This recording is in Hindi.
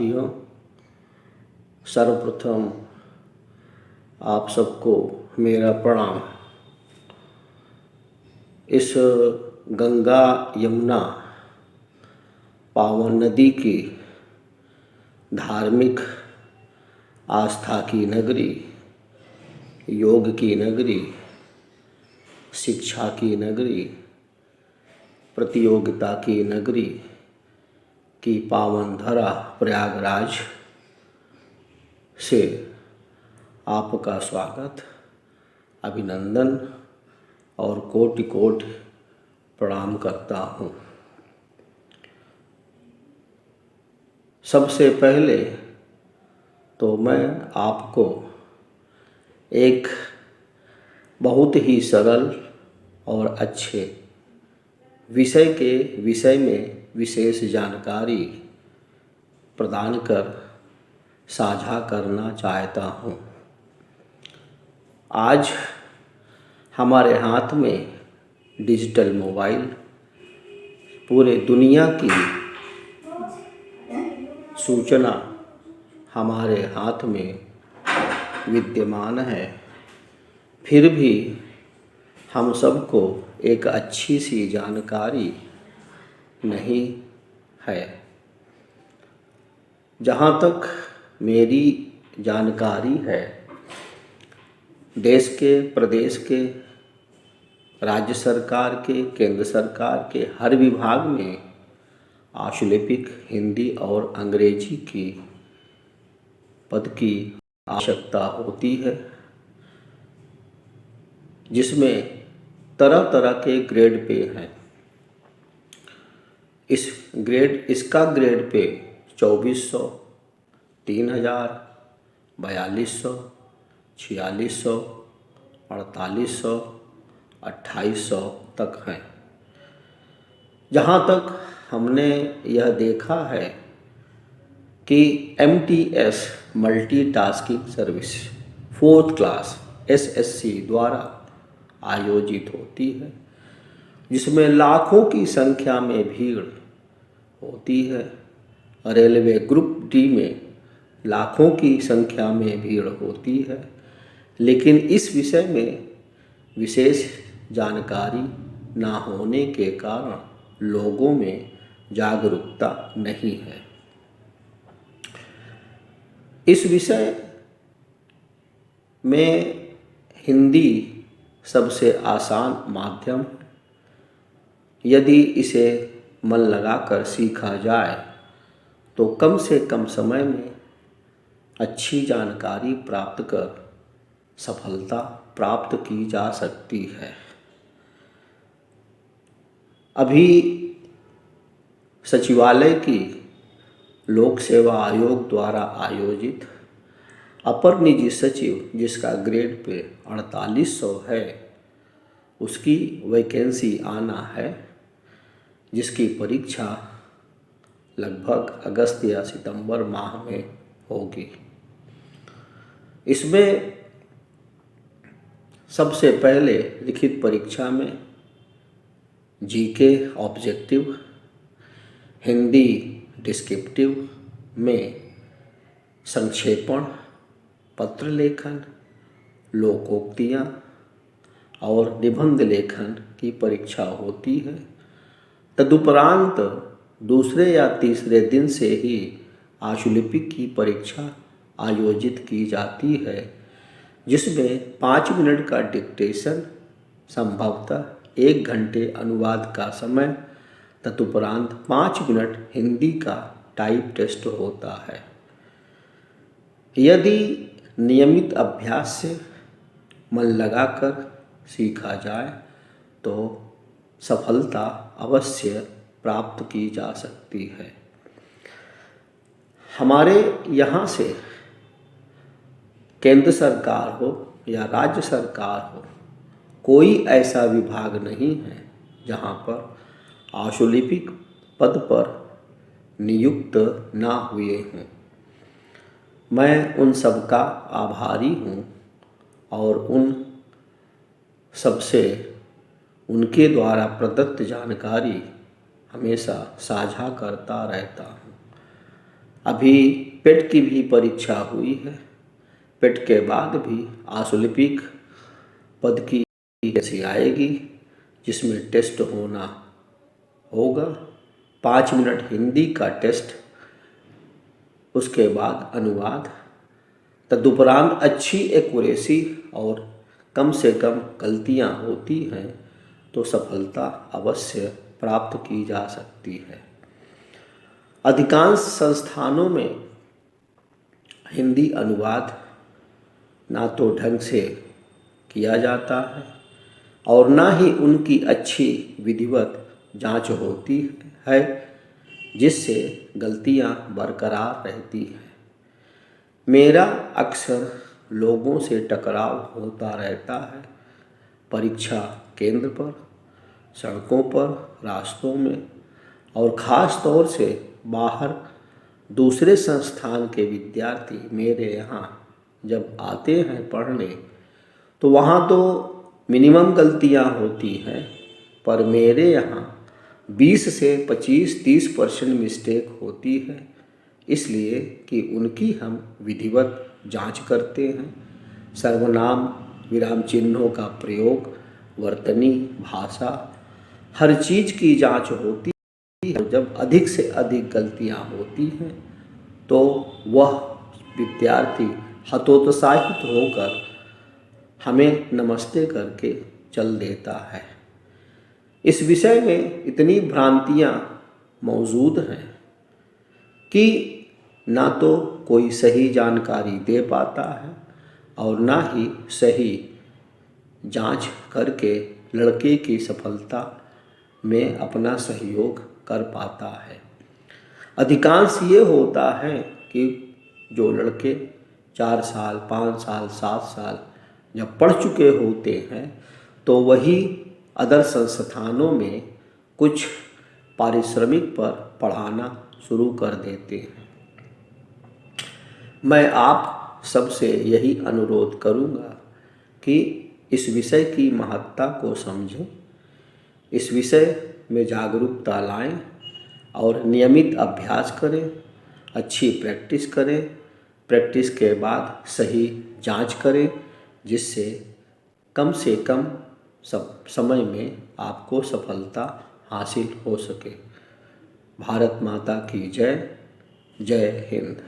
साथियों, सर्वप्रथम आप सबको मेरा प्रणाम। इस गंगा यमुना पावन नदी की धार्मिक आस्था की नगरी, योग की नगरी, शिक्षा की नगरी, प्रतियोगिता की नगरी की पावन धरा प्रयागराज से आपका स्वागत, अभिनंदन और कोटि कोटि प्रणाम करता हूँ। सबसे पहले तो मैं आपको एक बहुत ही सरल और अच्छे विषय के विषय में विशेष जानकारी प्रदान कर साझा करना चाहता हूँ। आज हमारे हाथ में डिजिटल मोबाइल पूरे दुनिया की सूचना हमारे हाथ में विद्यमान है, फिर भी हम सबको एक अच्छी सी जानकारी नहीं है। जहाँ तक मेरी जानकारी है, देश के, प्रदेश के, राज्य सरकार के, केंद्र सरकार के हर विभाग में आशुलिपिक हिंदी और अंग्रेजी की पद की आवश्यकता होती है, जिसमें तरह तरह के ग्रेड पे हैं। इसका ग्रेड पे 2400, 3000, 4200, 4600, 4800, 2800 तक हैं। जहाँ तक हमने यह देखा है कि MTS multitasking service 4th class SSC द्वारा आयोजित होती है, जिसमें लाखों की संख्या में भीड़ होती है। रेलवे ग्रुप D में लाखों की संख्या में भीड़ होती है, लेकिन इस विषय में विशेष जानकारी ना होने के कारण लोगों में जागरूकता नहीं है। इस विषय में हिंदी सबसे आसान माध्यम है। यदि इसे मन लगाकर सीखा जाए तो कम से कम समय में अच्छी जानकारी प्राप्त कर सफलता प्राप्त की जा सकती है। अभी सचिवालय की लोक सेवा आयोग द्वारा आयोजित अपर निजी सचिव, जिसका ग्रेड पे 4800 है, उसकी वैकेंसी आना है, जिसकी परीक्षा लगभग अगस्त या सितंबर माह में होगी। इसमें सबसे पहले लिखित परीक्षा में जीके ऑब्जेक्टिव, हिंदी डिस्क्रिप्टिव में संक्षेपण, पत्र लेखन, लोकोक्तियाँ और निबंध लेखन की परीक्षा होती है। तदुपरांत दूसरे या तीसरे दिन से ही आशुलिपिक की परीक्षा आयोजित की जाती है, जिसमें 5 मिनट का डिक्टेशन, संभवतः 1 घंटे अनुवाद का समय, तदुपरांत 5 मिनट हिंदी का टाइप टेस्ट होता है। यदि नियमित अभ्यास से मन लगाकर सीखा जाए तो सफलता अवश्य प्राप्त की जा सकती है। हमारे यहाँ से केंद्र सरकार हो या राज्य सरकार हो, कोई ऐसा विभाग नहीं है जहाँ पर आशुलिपिक पद पर नियुक्त ना हुए हों। मैं उन सब का आभारी हूँ और उन सबसे उनके द्वारा प्रदत्त जानकारी हमेशा साझा करता रहता हूँ। अभी पेट की भी परीक्षा हुई है। पेट के बाद भी आशुलिपिक पद की ऐसी आएगी जिसमें टेस्ट होगा 5 मिनट हिंदी का टेस्ट, उसके बाद अनुवाद। तदुपरांत अच्छी एक्यूरेसी और कम से कम गलतियां होती हैं तो सफलता अवश्य प्राप्त की जा सकती है। अधिकांश संस्थानों में हिंदी अनुवाद ना तो ढंग से किया जाता है और ना ही उनकी अच्छी विधिवत जांच होती है, जिससे गलतियां बरकरार रहती हैं। मेरा अक्सर लोगों से टकराव होता रहता है, परीक्षा केंद्र पर, सड़कों पर, रास्तों में और ख़ास तौर से बाहर दूसरे संस्थान के विद्यार्थी मेरे यहाँ जब आते हैं पढ़ने तो वहाँ तो मिनिमम गलतियाँ होती हैं, पर मेरे यहाँ 20 से 25-30% मिस्टेक होती है, इसलिए कि उनकी हम विधिवत जांच करते हैं। सर्वनाम, विराम चिन्हों का प्रयोग, वर्तनी, भाषा, हर चीज़ की जांच होती है। जब अधिक से अधिक गलतियां होती हैं तो वह विद्यार्थी हतोत्साहित होकर हमें नमस्ते करके चल देता है। इस विषय में इतनी भ्रांतियां मौजूद हैं कि ना तो कोई सही जानकारी दे पाता है और ना ही सही जांच करके लड़के की सफलता में अपना सहयोग कर पाता है। अधिकांश ये होता है कि जो लड़के 4 साल, 5 साल, 7 साल जब पढ़ चुके होते हैं तो वही अदर संस्थानों में कुछ पारिश्रमिक पर पढ़ाना शुरू कर देते हैं। मैं आप सबसे यही अनुरोध करूँगा कि इस विषय की महत्ता को समझें, इस विषय में जागरूकता लाएं और नियमित अभ्यास करें, अच्छी प्रैक्टिस करें। प्रैक्टिस के बाद सही जांच करें, जिससे कम से कम समय में आपको सफलता हासिल हो सके। भारत माता की जय। जय हिंद।